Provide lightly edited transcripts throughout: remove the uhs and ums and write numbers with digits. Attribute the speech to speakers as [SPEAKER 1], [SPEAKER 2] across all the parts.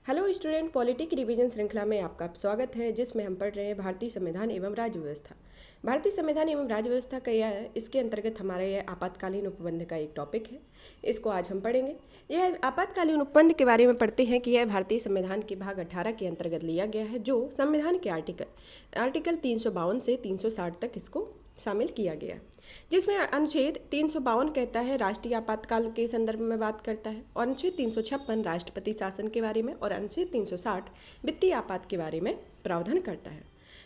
[SPEAKER 1] Hello student, polity की revision श्रृंखला में आपका स्वागत है, जिसमें हम पढ़ रहे हैं भारतीय संविधान एवं राज्य व्यवस्था। भारतीय संविधान एवं राज्य व्यवस्था का यह इसके अंतर्गत हमारा यह आपातकालीन उपबंध का एक टॉपिक है। इसको आज हम पढ़ेंगे। यह आपातकालीन उपबंध के बारे में पढ़ते हैं कि यह भारतीय संविधान के भाग 18 के अंतर्गत लिया गया है, जो संविधान के आर्टिकल 352 से 360 तक इसको शामिल किया गया, जिसमें अनुच्छेद 352 कहता है राष्ट्रीय आपातकाल के संदर्भ में बात करता है, और अनुच्छेद 356 राष्ट्रपति शासन के बारे में, और अनुच्छेद 360 वित्तीय आपात के बारे में प्रावधान करता है।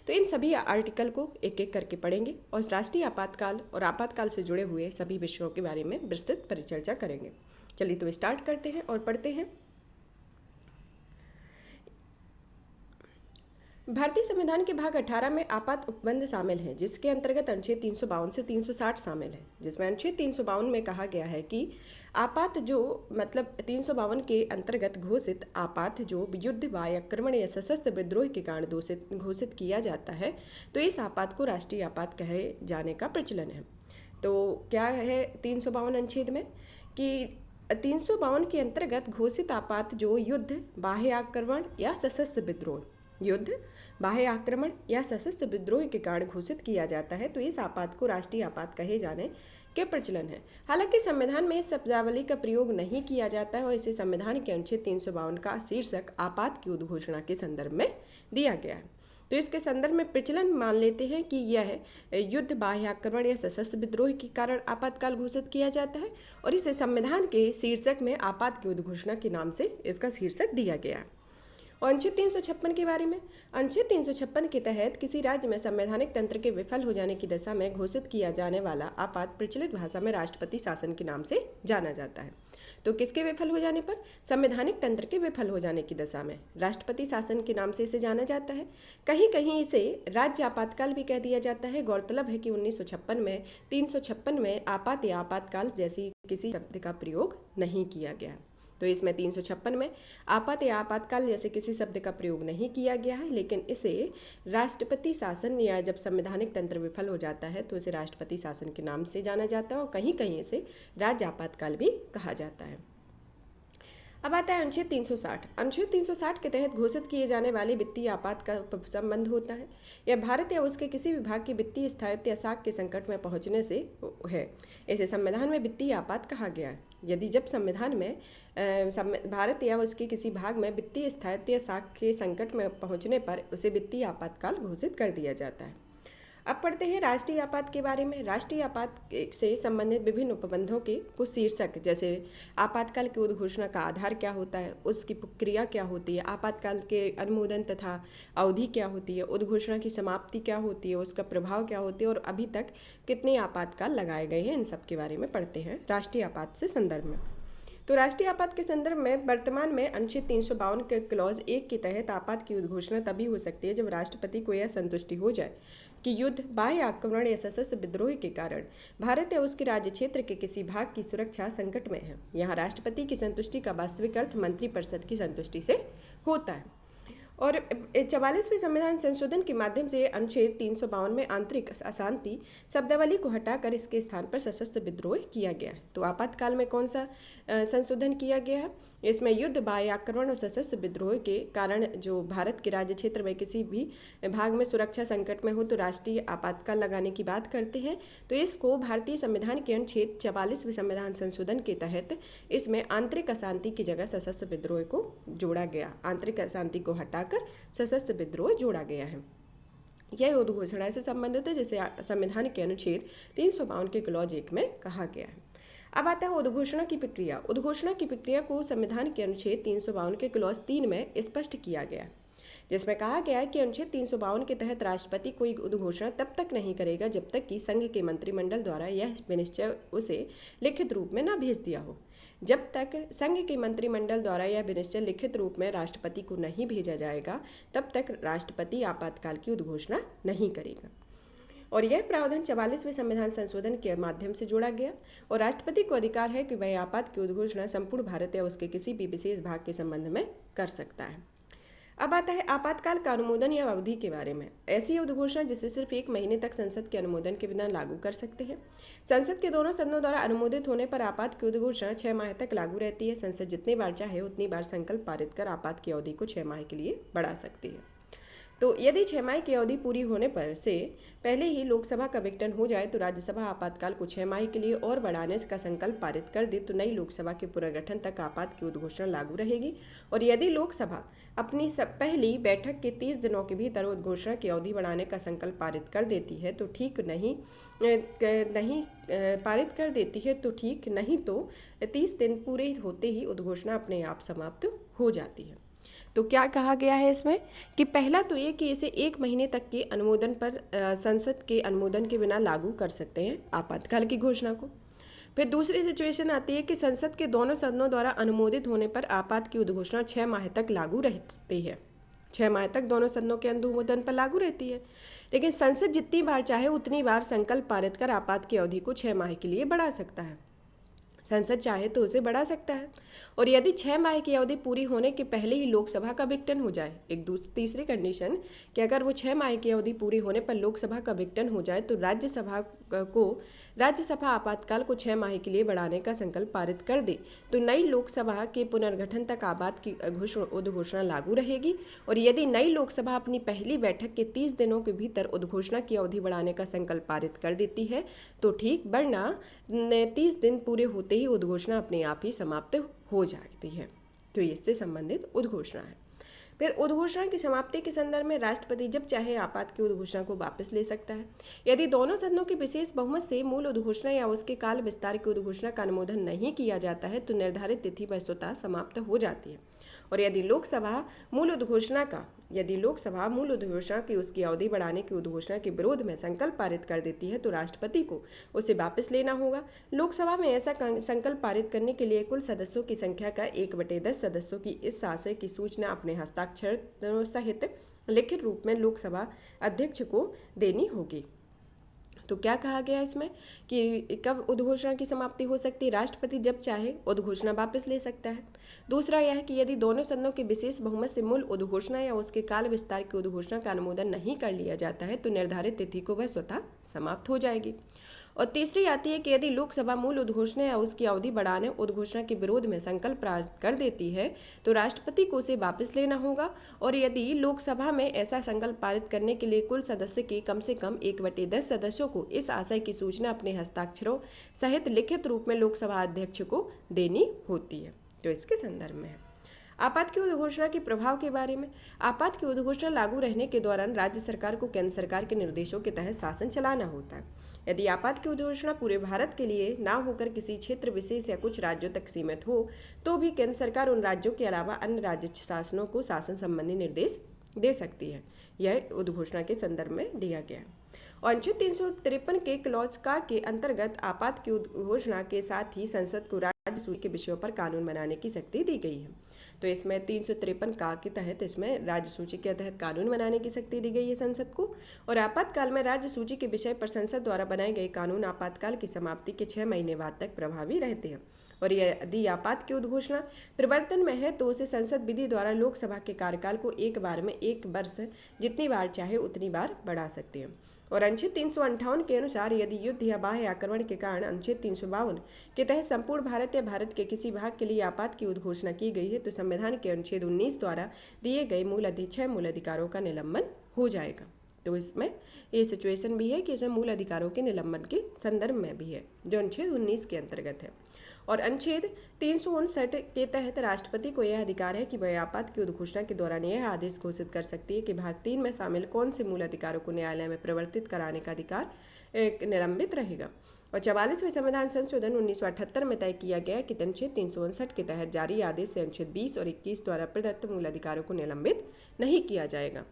[SPEAKER 1] तो इन सभी आर्टिकल को एक एक करके पढ़ेंगे और राष्ट्रीय आपातकाल और आपातकाल से जुड़े हुए सभी विषयों के बारे में विस्तृत परिचर्चा करेंगे। चलिए तो स्टार्ट करते हैं और पढ़ते हैं। भारतीय संविधान के भाग 18 में आपात उपबंध शामिल है, जिसके अंतर्गत अनुच्छेद 352 से 360 शामिल है, जिसमें अनुच्छेद 352 में कहा गया है कि आपात जो 352 के अंतर्गत घोषित आपात जो युद्ध व आक्रमण या सशस्त्र विद्रोह के कारण घोषित किया जाता है, तो इस आपात को राष्ट्रीय आपात कहे जाने का प्रचलन है। तो क्या है 352 अनुच्छेद में कि 352 के अंतर्गत घोषित आपात जो युद्ध, बाह्य आक्रमण या सशस्त्र विद्रोह, युद्ध, बाह्य आक्रमण या सशस्त्र विद्रोह के कारण घोषित किया जाता है, तो इस आपात को राष्ट्रीय आपात कहे जाने के प्रचलन है। हालांकि संविधान में इस शब्दावली का प्रयोग नहीं किया जाता है और इसे संविधान के अनुच्छेद 352 का शीर्षक आपात की उद्घोषणा के संदर्भ में दिया गया है। तो इसके संदर्भ में प्रचलन मान लेते हैं कि यह युद्ध, बाह्य आक्रमण या सशस्त्र विद्रोह के कारण आपातकाल घोषित किया जाता है, और इसे संविधान के शीर्षक में आपात की उद्घोषणा के नाम से इसका शीर्षक दिया गया है। और अनुच्छेद 356 के बारे में, अनुच्छेद 356 के तहत किसी राज्य में संवैधानिक तंत्र के विफल हो जाने की दशा में घोषित किया जाने वाला आपात प्रचलित भाषा में राष्ट्रपति शासन के नाम से जाना जाता है। तो किसके विफल हो जाने पर? संवैधानिक तंत्र के विफल हो जाने की दशा में राष्ट्रपति शासन के नाम से इसे जाना जाता है। कहीं कहीं इसे राज्य आपातकाल भी कह दिया जाता है। गौरतलब है कि 356 में आपात या आपातकाल जैसी किसी शब्द का प्रयोग नहीं किया गया। तो इसमें 356 में आपात या आपातकाल जैसे किसी शब्द का प्रयोग नहीं किया गया है, लेकिन इसे राष्ट्रपति शासन या जब संवैधानिक तंत्र विफल हो जाता है तो इसे राष्ट्रपति शासन के नाम से जाना जाता है, और कहीं कहीं इसे राज्य आपातकाल भी कहा जाता है। अब आता है अनुच्छेद 360। अनुच्छेद 360 के तहत घोषित किए जाने वाले वित्तीय आपात का संबंध होता है। यह भारत या उसके किसी विभाग की वित्तीय स्थायित्व या साख के संकट में पहुंचने से है। इसे संविधान में वित्तीय आपात कहा गया है। यदि जब संविधान में भारत या उसके किसी भाग में वित्तीय स्थायित्व या साख के संकट में पहुंचने पर उसे वित्तीय आपातकाल घोषित कर दिया जाता है। अब पढ़ते हैं राष्ट्रीय आपात के बारे में। राष्ट्रीय आपात से संबंधित विभिन्न उपबंधों के कुछ शीर्षक, जैसे आपातकाल की उद्घोषणा का आधार क्या होता है, उसकी प्रक्रिया क्या होती है, आपातकाल के अनुमोदन तथा अवधि क्या होती है, उद्घोषणा की समाप्ति क्या होती है, उसका प्रभाव क्या होती है, और अभी तक कितने आपातकाल लगाए गए हैं, इन सब के बारे में पढ़ते हैं राष्ट्रीय आपात से संदर्भ में। तो राष्ट्रीय आपात के संदर्भ में वर्तमान में अनुच्छेद 352 के क्लॉज 1 के तहत आपात की उद्घोषणा तभी हो सकती है जब राष्ट्रपति को यह संतुष्टि हो जाए कि युद्ध, बाह्य आक्रमण या सशस्त्र विद्रोह के कारण भारत या उसके राज्य क्षेत्र के किसी भाग की सुरक्षा संकट में है। यहाँ राष्ट्रपति की संतुष्टि का वास्तविक अर्थ मंत्रिपरिषद की संतुष्टि से होता है। और 44वें संविधान संशोधन के माध्यम से अनुच्छेद 352 में आंतरिक अशांति शब्दावली को हटाकर इसके स्थान पर सशस्त्र विद्रोह किया गया है। तो आपातकाल में कौन सा संशोधन किया गया है? इसमें युद्ध, बाह्य आक्रमण और सशस्त्र विद्रोह के कारण जो भारत के राज्य क्षेत्र में किसी भी भाग में सुरक्षा संकट में हो तो राष्ट्रीय आपातकाल लगाने की बात करते हैं। तो इसको भारतीय संविधान के अनुच्छेद 44वें संविधान संशोधन के तहत इसमें आंतरिक अशांति की जगह सशस्त्र विद्रोह को जोड़ा गया। आंतरिक अशांति को हटाकर सशस्त्र विद्रोह जोड़ा गया है। यह उद्घोषणा से संबंधित है, जैसे संविधान के अनुच्छेद 352 के क्लॉज 1 में कहा गया है। अब आता है उद्घोषणा की प्रक्रिया। उद्घोषणा की प्रक्रिया को संविधान के अनुच्छेद 352 के क्लॉज 3 में स्पष्ट किया गया, जिसमें कहा गया है कि अनुच्छेद 352 के तहत राष्ट्रपति कोई उद्घोषणा तब तक नहीं करेगा जब तक कि संघ के मंत्रिमंडल द्वारा यह विनिश्चय उसे लिखित रूप में न भेज दिया हो। जब तक संघ के मंत्रिमंडल द्वारा यह विनिश्चय लिखित रूप में राष्ट्रपति को नहीं भेजा जाएगा, तब तक राष्ट्रपति आपातकाल की उद्घोषणा नहीं करेगा। और यह प्रावधान 44वें संविधान संशोधन के माध्यम से जोड़ा गया, और राष्ट्रपति को अधिकार है कि वह आपात की उद्घोषणा संपूर्ण भारत या उसके किसी भी विशेष भाग के संबंध में कर सकता है। अब आता है आपातकाल का अनुमोदन या अवधि के बारे में। ऐसी उद्घोषणा जिसे सिर्फ 1 महीने तक संसद के अनुमोदन के बिना लागू कर सकते हैं। संसद के दोनों सदनों द्वारा अनुमोदित होने पर आपात की उद्घोषणा 6 माह तक लागू रहती है। संसद जितनी बार चाहे उतनी बार संकल्प पारित कर आपात की अवधि को 6 माह के लिए बढ़ा सकती है। तो यदि 6 माह की अवधि पूरी होने पर से पहले ही लोकसभा का विघटन हो जाए तो राज्यसभा आपातकाल को 6 माह के लिए और बढ़ाने का संकल्प पारित कर दे तो नई लोकसभा के पुनर्गठन तक आपात की उद्घोषणा लागू रहेगी। और यदि लोकसभा अपनी पहली बैठक के 30 दिनों के भीतर उद्घोषणा की अवधि बढ़ाने का संकल्प पारित कर देती है तो ठीक, नहीं तो 30 दिन पूरे होते ही उद्घोषणा अपने आप समाप्त हो जाती है। तो क्या कहा गया है इसमें कि पहला तो ये कि इसे 1 महीने तक के अनुमोदन पर संसद के अनुमोदन के बिना लागू कर सकते हैं आपातकाल की घोषणा को। फिर दूसरी सिचुएशन आती है कि संसद के दोनों सदनों द्वारा अनुमोदित होने पर आपात की उद्घोषणा 6 माह तक लागू रहती है। 6 माह तक दोनों सदनों के अनुमोदन पर लागू रहती है, लेकिन संसद जितनी बार चाहे उतनी बार संकल्प पारित कर आपात की अवधि को 6 माह के लिए बढ़ा सकता है। संसद चाहे तो उसे बढ़ा सकता है। और यदि 6 माह की अवधि पूरी होने के पहले ही लोकसभा का विघटन हो जाए, तीसरी कंडीशन कि अगर वो 6 माह की अवधि पूरी होने पर लोकसभा का विघटन हो जाए तो राज्यसभा आपातकाल को 6 माह के लिए बढ़ाने का संकल्प पारित कर दे तो नई लोकसभा के पुनर्गठन तक आपात की उद्घोषणा लागू रहेगी। और यदि नई लोकसभा अपनी पहली बैठक के 30 दिनों के भीतर उद्घोषणा की अवधि बढ़ाने का संकल्प पारित कर देती है तो ठीक, वरना 30 दिन पूरे होते ही उद्घोषणा अपने आप ही समाप्त हो जाती है। तो इससे संबंधित उद्घोषणा है। फिर उद्घोषणा की समाप्ति के संदर्भ में राष्ट्रपति जब चाहे आपात की उद्घोषणा को वापस ले सकता है। यदि दोनों सदनों के विशेष बहुमत से मूल उद्घोषणा या उसके काल विस्तार की उद्घोषणा का अनुमोदन नहीं किया जाता है तो निर्धारित तिथि पर स्वतः समाप्त हो जाती है। और यदि लोकसभा मूल उद्घोषणा की उसकी अवधि बढ़ाने की उद्घोषणा के विरोध में संकल्प पारित कर देती है तो राष्ट्रपति को उसे वापस लेना होगा। लोकसभा में ऐसा संकल्प पारित करने के लिए कुल सदस्यों की संख्या का 1/10 सदस्यों की इस आशय की सूचना अपने हस्ताक्षर सहित लिखित रूप में लोकसभा अध्यक्ष को देनी होगी। तो क्या कहा गया इसमें कि कब उद्घोषणा की समाप्ति हो सकती है? राष्ट्रपति जब चाहे उद्घोषणा वापस ले सकता है। दूसरा यह है कि यदि दोनों सदनों के विशेष बहुमत से मूल उद्घोषणा या उसके काल विस्तार की उद्घोषणा का अनुमोदन नहीं कर लिया जाता है तो निर्धारित तिथि को वह स्वतः समाप्त हो जाएगी। और तीसरी आती है कि यदि लोकसभा मूल उद्घोषणा या उसकी अवधि बढ़ाने उद्घोषणा के विरोध में संकल्प कर देती है तो राष्ट्रपति को उसे वापस लेना होगा। और यदि लोकसभा में ऐसा संकल्प पारित करने के लिए कुल सदस्य के कम से कम 1/10 सदस्यों को इस आशय की सूचना अपने हस्ताक्षरों सहित लिखित रूप में लोकसभा अध्यक्ष को देनी होती है। तो इसके संदर्भ में है। आपात की उद्घोषणा के प्रभाव के बारे में। आपात की उद्घोषणा लागू रहने के दौरान राज्य सरकार को केंद्र सरकार के निर्देशों के तहत शासन चलाना होता है। यदि आपात की उद्घोषणा पूरे भारत के लिए ना होकर किसी क्षेत्र विशेष या कुछ राज्यों तक सीमित हो तो भी केंद्र सरकार उन राज्यों के अलावा अन्य राज्य शासनों को शासन संबंधी निर्देश दे सकती है। यह उद्घोषणा के संदर्भ में दिया गया है। और अनुच्छेद 353 के क्लॉज का के अंतर्गत आपात की उद्घोषणा के साथ ही संसद को राज्य सूची के विषयों पर कानून बनाने की शक्ति दी गई है। तो इसमें 353 का के तहत इसमें राज्य सूची के तहत कानून बनाने की शक्ति दी गई है संसद को। और आपातकाल में राज्य सूची के विषय पर संसद द्वारा बनाए गए कानून आपातकाल की समाप्ति के 6 महीने बाद तक प्रभावी रहते हैं। और यदि आपात की उद्घोषणा प्रवर्तन में है तो उसे संसद विधि द्वारा लोकसभा के कार्यकाल को एक बार में 1 वर्ष जितनी बार चाहे उतनी बार बढ़ा सकते हैं। और अनुच्छेद 358 के अनुसार यदि युद्ध या बाह्य आक्रमण के कारण अनुच्छेद 352 के तहत संपूर्ण भारत या भारत के किसी भाग के लिए आपात की उद्घोषणा की गई है तो संविधान के अनुच्छेद 19 द्वारा दिए गए मूल अधिकारों का निलंबन हो जाएगा। तो इसमें ये सिचुएशन भी है कि इसमें मूल अधिकारों के निलंबन के संदर्भ में भी है जो अनुच्छेद 19 के अंतर्गत है। और अनुच्छेद 359 के तहत राष्ट्रपति को यह अधिकार है कि वह आपात की उद्घोषणा के दौरान यह आदेश घोषित कर सकती है कि भाग 3 में शामिल कौन से मूल अधिकारों को न्यायालय में परिवर्तित कराने का अधिकार निलंबित रहेगा। और 44वें संविधान संशोधन 1978 में तय किया गया कि अनुच्छेद 359 के तहत जारी आदेश से अनुच्छेद 20 और 21 द्वारा प्रदत्त मूल अधिकारों को निलंबित नहीं किया जाएगा।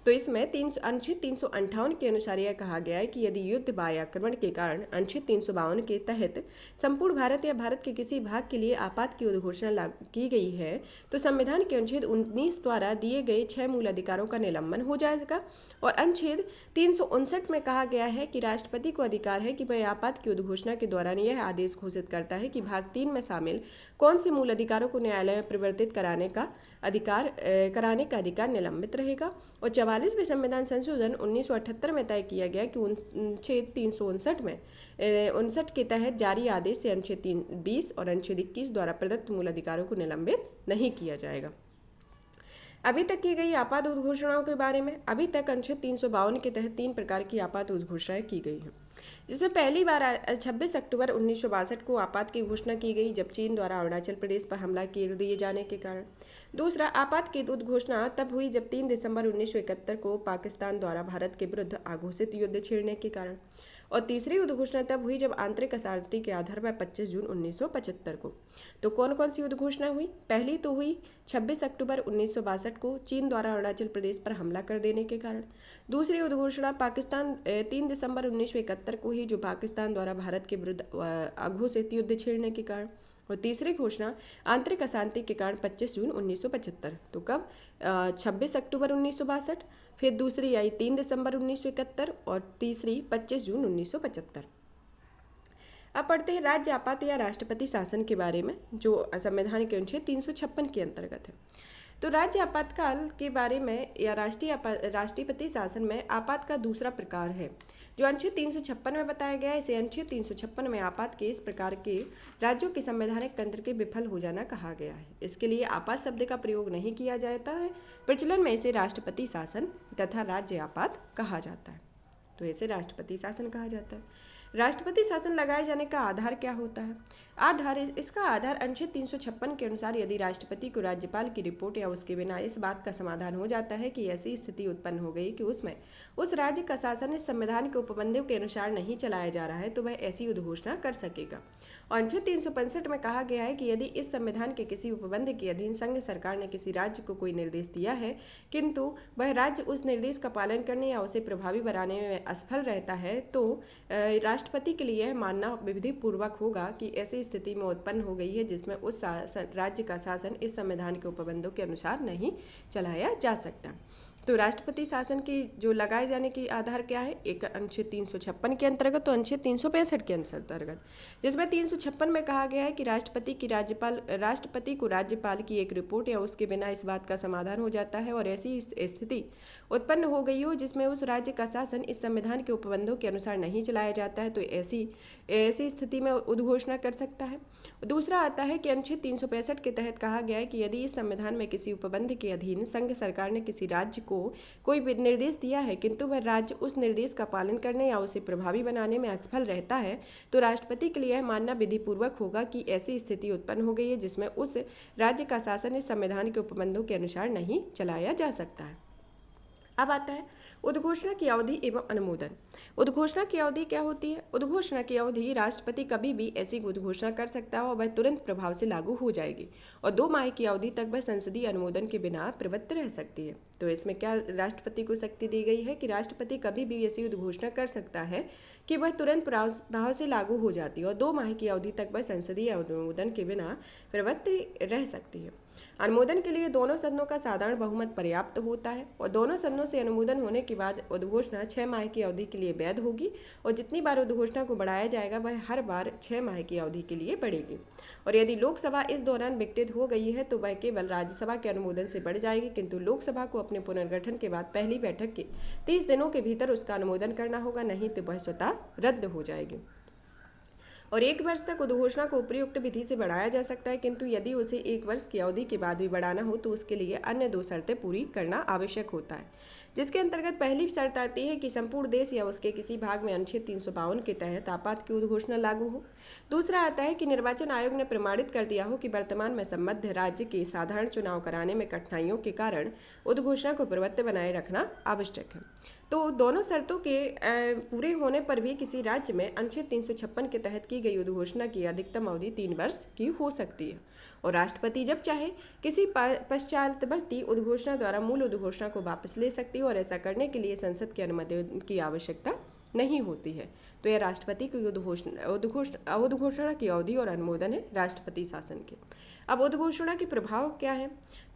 [SPEAKER 1] तो इसमें अनुच्छेद 358 के अनुसार यह कहा गया है कि यदि युद्ध बाह्य आक्रमण के कारण अनुच्छेद 352 के तहत संपूर्ण भारत या भारत के किसी भाग के लिए आपात की उद्घोषणा लागू की गई है तो संविधान के अनुच्छेद 19 द्वारा दिए गए 6 मूल अधिकारों का निलंबन हो जाएगा। और अनुच्छेद 359 में कहा गया है कि राष्ट्रपति को अधिकार है कि वह आपात की उद्घोषणा के दौरान यह आदेश घोषित करता है कि भाग 3 में शामिल कौन से मूल अधिकारों को न्यायालय में परिवर्तित कराने का अधिकार निलंबित रहेगा। और 44वें संविधान संशोधन 1978 में तय किया गया कि अनुच्छेद 359 में 59 के तहत जारी आदेश से अनुच्छेद 20 और अनुच्छेद 21 द्वारा प्रदत्त मूल अधिकारों को निलंबित नहीं किया जाएगा। अभी तक की गई आपात उद्घोषणाओं के बारे में, अभी तक अनुच्छेद 352 के तहत 3 प्रकार की आपात उद्घोषणाएं की गई हैं, जिसमें पहली बार 26 अक्टूबर 1962 को आपात की घोषणा की गई जब चीन द्वारा अरुणाचल प्रदेश पर हमला कर दिए जाने के कारण। दूसरा, आपात की उद्घोषणा तब हुई जब 3 दिसंबर 1971 को पाकिस्तान द्वारा भारत के विरुद्ध आघोषित युद्ध छेड़ने के कारण। और तीसरी उद्घोषणा तब हुई जब आंतरिक अशांति के आधार पर 25 जून 1975 को। तो कौन कौन सी उद्घोषणा हुई? पहली तो हुई 26 अक्टूबर 1962 को चीन द्वारा अरुणाचल प्रदेश पर हमला कर देने के कारण। दूसरी उद्घोषणा पाकिस्तान 3 दिसंबर 1971 को ही जो पाकिस्तान द्वारा भारत के विरुद्ध आघोषित युद्ध छेड़ने के कारण। और तीसरी घोषणा आंतरिक अशांति के कारण 25 जून 1975। तो कब? 26 अक्टूबर 1962, फिर दूसरी आई 3 दिसंबर 1971 और तीसरी 25 जून 1975। अब पढ़ते हैं राज्य आपात या राष्ट्रपति शासन के बारे में, जो संविधान के अनुच्छेद 356 के अंतर्गत है। तो राज्य आपातकाल के बारे में या राष्ट्रपति शासन में आपात का दूसरा प्रकार है जो अनुच्छेद 356 में बताया गया है। इसे अनुच्छेद 356 में आपात के इस प्रकार के राज्यों के संवैधानिक तंत्र के विफल हो जाना कहा गया है। इसके लिए आपात शब्द का प्रयोग नहीं किया जाता है। प्रचलन में इसे राष्ट्रपति शासन तथा राज्य आपात कहा जाता है। तो इसे राष्ट्रपति शासन कहा जाता है। राष्ट्रपति शासन लगाए जाने का आधार क्या होता है? इसका आधार अनुच्छेद 356 के अनुसार यदि राष्ट्रपति को राज्यपाल की रिपोर्ट या उसके बिना इस बात का समाधान हो जाता है कि ऐसी स्थिति उत्पन्न हो गई कि उसमें उस राज्य का शासन इस संविधान के उपबंधों के अनुसार नहीं चलाया जा रहा है तो वह ऐसी उद्घोषणा कर सकेगा। और अनुच्छेद 365 में कहा गया है कि यदि इस संविधान के किसी उपबंध के अधीन संघ सरकार ने किसी राज्य को कोई निर्देश दिया है किंतु वह राज्य उस निर्देश का पालन करने या उसे प्रभावी बनाने में असफल रहता है तो राष्ट्रपति के लिए यह मानना विधिपूर्वक होगा कि ऐसी स्थिति में उत्पन्न हो गई है जिसमें उस राज्य का शासन इस संविधान के उपबंधों के अनुसार नहीं चलाया जा सकता। तो राष्ट्रपति शासन की जो लगाए जाने की आधार क्या है? एक अनुच्छेद 356 के अंतर्गत तो अनुच्छेद 365 के अंतर्गत, जिसमें 356 में कहा गया है कि राष्ट्रपति को राज्यपाल की एक रिपोर्ट या उसके बिना इस बात का समाधान हो जाता है और ऐसी स्थिति उत्पन्न हो गई हो जिसमें उस राज्य का शासन इस संविधान के उपबंधों के अनुसार नहीं चलाया जाता है तो ऐसी स्थिति में उद्घोषणा कर सकता है। दूसरा आता है कि अनुच्छेद 365 के तहत कहा गया है कि यदि इस संविधान में किसी उपबंध के अधीन संघ सरकार ने किसी राज्य को कोई निर्देश दिया है किंतु वह राज्य उस निर्देश का पालन करने या उसे प्रभावी बनाने में असफल रहता है तो राष्ट्रपति के लिए यह मानना विधिपूर्वक होगा कि ऐसी स्थिति उत्पन्न हो गई है जिसमें उस राज्य का शासन इस संविधान के उपबंधों के अनुसार नहीं चलाया जा सकता है। अब आता है उद्घोषणा की अवधि एवं अनुमोदन। उद्घोषणा की अवधि क्या होती है? उद्घोषणा की अवधि राष्ट्रपति कभी भी ऐसी उद्घोषणा कर सकता है और वह तुरंत प्रभाव से लागू हो जाएगी और 2 माह की अवधि तक वह संसदीय अनुमोदन के बिना प्रवृत्त रह सकती है। तो इसमें क्या राष्ट्रपति को शक्ति दी गई है कि राष्ट्रपति कभी भी ऐसी उद्घोषणा कर सकता है कि वह तुरंत प्रभाव से लागू हो जाती है और 2 माह की अवधि तक वह संसदीय अनुमोदन के बिना प्रवृत्त रह सकती है। अनुमोदन के लिए दोनों सदनों का साधारण बहुमत पर्याप्त होता है और दोनों सदनों से अनुमोदन होने के बाद उद्घोषणा 6 माह की अवधि के लिए वैध होगी और जितनी बार उद्घोषणा को बढ़ाया जाएगा वह हर बार 6 माह की अवधि के लिए बढ़ेगी। और यदि लोकसभा इस दौरान विघटित हो गई है तो वह केवल राज्यसभा के अनुमोदन से बढ़ जाएगी किंतु लोकसभा को अपने पुनर्गठन के बाद पहली बैठक के 30 दिनों के भीतर उसका अनुमोदन करना होगा, नहीं तो वह स्वतः रद्द हो जाएगी। और 1 वर्ष तक उद्घोषणा को उपयुक्त विधि से बढ़ाया जा सकता है किंतु यदि उसे 1 वर्ष की अवधि के बाद भी बढ़ाना हो तो उसके लिए अन्य 2 शर्तें पूरी करना आवश्यक होता है, जिसके अंतर्गत पहली शर्त आती है कि संपूर्ण देश या उसके किसी भाग में अनुच्छेद 352 के तहत आपात की उद्घोषणा लागू हो। दूसरा आता है कि निर्वाचन आयोग ने प्रमाणित कर दिया हो कि वर्तमान में संबद्ध राज्य के साधारण चुनाव कराने में कठिनाइयों के कारण उद्घोषणा को प्रवृत्त बनाए रखना आवश्यक है। तो दोनों शर्तों के पूरे होने पर भी किसी राज्य में अनुच्छेद 356 के तहत की गई उद्घोषणा की अधिकतम अवधि 3 वर्ष की हो सकती है और राष्ट्रपति जब चाहे किसी पश्चातवर्ती उद्घोषणा द्वारा मूल उद्घोषणा को वापस ले सकती है और ऐसा करने के लिए संसद की अनुमति की आवश्यकता नहीं होती है। तो यह राष्ट्रपति की उद्घोषणा की अवधि और अनुमोदन है राष्ट्रपति शासन के। अब उद्घोषणा के प्रभाव क्या है?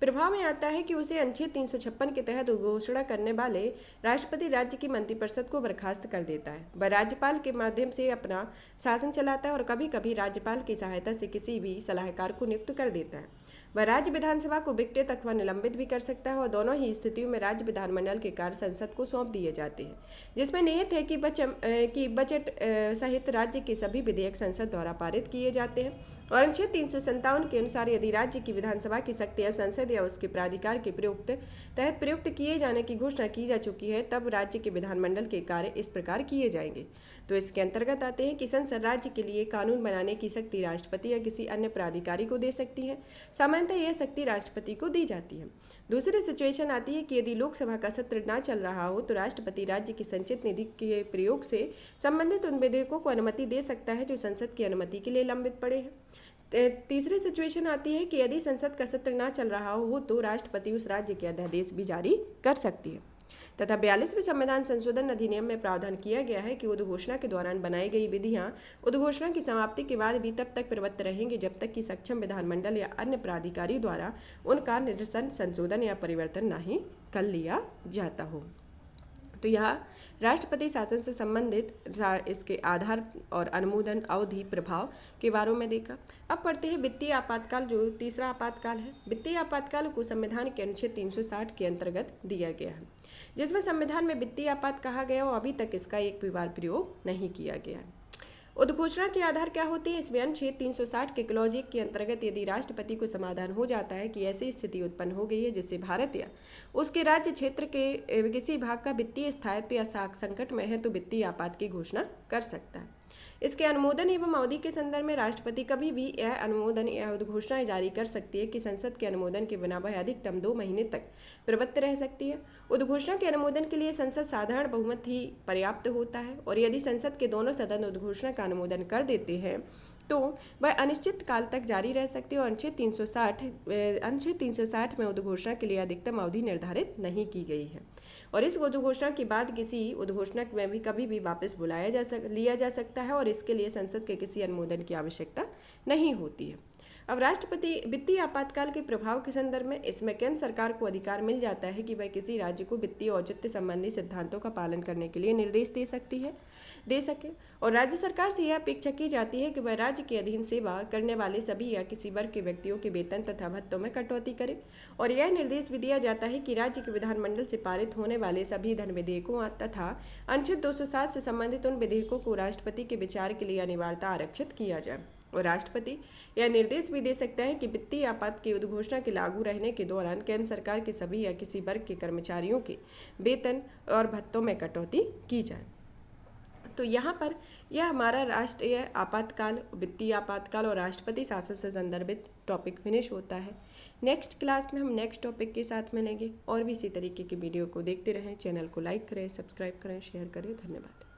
[SPEAKER 1] प्रभाव में आता है कि उसे अनुच्छेद 356 के तहत उद्घोषणा करने वाले राष्ट्रपति राज्य की मंत्रिपरिषद को बर्खास्त कर देता है। वह राज्यपाल के माध्यम से अपना शासन चलाता है और कभी कभी राज्यपाल की सहायता से किसी भी सलाहकार को नियुक्त कर देता है। वह राज्य विधानसभा को विघटित अथवा निलंबित भी कर सकता है और दोनों ही स्थितियों में राज्य विधानमंडल के कार्य संसद को सौंप दिए जाते हैं, जिसमें निहित है कि बजट सहित राज्य के सभी विधेयक संसद द्वारा पारित किए जाते हैं और अनुच्छेद 357 के अनुसार यदि राज्य की विधानसभा की शक्तियां संसद या उसके प्राधिकार के तहत प्रयुक्त किए जाने की घोषणा की जा चुकी है, तब राज्य के विधानमंडल के कार्य इस प्रकार किए जाएंगे। तो इसके अंतर्गत आते हैं कि संसद राज्य के लिए कानून बनाने की शक्ति राष्ट्रपति या किसी अन्य प्राधिकारी को दे सकती है। सामान्यतः यह शक्ति राष्ट्रपति को दी जाती है। दूसरी सिचुएशन आती है कि यदि लोकसभा का सत्र ना चल रहा हो तो राष्ट्रपति राज्य की संचित निधि के प्रयोग से संबंधित उन विधेयकों को अनुमति दे सकता है जो संसद की अनुमति के लिए लंबित पड़े हैं। तीसरी सिचुएशन आती है कि यदि संसद का सत्र ना चल रहा हो तो राष्ट्रपति उस राज्य के अध्यादेश भी जारी कर सकती है। तथा 42वें संविधान संशोधन अधिनियम में प्रावधान किया गया है कि उद्घोषणा के दौरान बनाई गई विधियां उद्घोषणा की समाप्ति के बाद भी तब तक प्रवृत्त रहेंगी जब तक कि सक्षम विधानमंडल या अन्य प्राधिकारी द्वारा उनका निरसन, संशोधन या परिवर्तन नहीं कर लिया जाता हो। तो यहाँ राष्ट्रपति शासन से संबंधित इसके आधार और अनुमोदन, अवधि, प्रभाव के बारे में देखा। अब पढ़ते हैं वित्तीय आपातकाल, जो तीसरा आपातकाल है। वित्तीय आपातकाल को संविधान के अनुच्छेद 360 के अंतर्गत दिया गया है, जिसमें संविधान में वित्तीय आपात कहा गया और अभी तक इसका एक भी बार प्रयोग नहीं किया गया है। उद्घोषणा के आधार क्या होते हैं? इसमें अनुच्छेद 360 के क्लॉज 1 के अंतर्गत यदि राष्ट्रपति को समाधान हो जाता है कि ऐसी स्थिति उत्पन्न हो गई है जिससे भारत या उसके राज्य क्षेत्र के किसी भाग का वित्तीय स्थायित्व या संकट में है, तो वित्तीय आपात की घोषणा कर सकता है। इसके अनुमोदन एवं अवधि के संदर्भ में राष्ट्रपति कभी भी यह अनुमोदन या उद्घोषणा जारी कर सकती है कि संसद के अनुमोदन के बिना वह अधिकतम 2 महीने तक प्रवृत्त रह सकती है। उद्घोषणा के अनुमोदन के लिए संसद साधारण बहुमत ही पर्याप्त होता है और यदि संसद के दोनों सदन उद्घोषणा का अनुमोदन कर देते हैं तो वह अनिश्चित काल तक जारी रह सकती है और अनुच्छेद 360 में उद्घोषणा के लिए अधिकतम अवधि निर्धारित नहीं की गई है और इस उद्घोषणा के बाद किसी उद्घोषणा में भी कभी भी वापस लिया जा सकता है और इसके लिए संसद के किसी अनुमोदन की आवश्यकता नहीं होती है। अब राष्ट्रपति वित्तीय आपातकाल के प्रभाव के संदर्भ में इसमें केंद्र सरकार को अधिकार मिल जाता है कि वह किसी राज्य को वित्तीय औचित्य संबंधी सिद्धांतों का पालन करने के लिए निर्देश दे सके और राज्य सरकार से यह अपेक्षा की जाती है कि वह राज्य के अधीन सेवा करने वाले सभी या किसी वर्ग के व्यक्तियों के वेतन तथा भत्तों में कटौती करे और यह निर्देश भी दिया जाता है कि राज्य के विधानमंडल से पारित होने वाले सभी धन विधेयकों तथा अनुच्छेद 207 से संबंधित उन विधेयकों को राष्ट्रपति के विचार के लिए अनिवार्यता आरक्षित किया जाए और राष्ट्रपति यह निर्देश भी दे सकता है कि वित्तीय आपात की उद्घोषणा के लागू रहने के दौरान केंद्र सरकार के सभी या किसी वर्ग के कर्मचारियों के वेतन और भत्तों में कटौती की जाए। तो यहाँ पर यह हमारा राष्ट्रीय आपातकाल, वित्तीय आपातकाल और राष्ट्रपति शासन से संदर्भित टॉपिक फिनिश होता है। नेक्स्ट क्लास में हम नेक्स्ट टॉपिक के साथ मिलेंगे और भी इसी तरीके की वीडियो को देखते रहें। चैनल को लाइक करें, सब्सक्राइब करें, शेयर करें। धन्यवाद।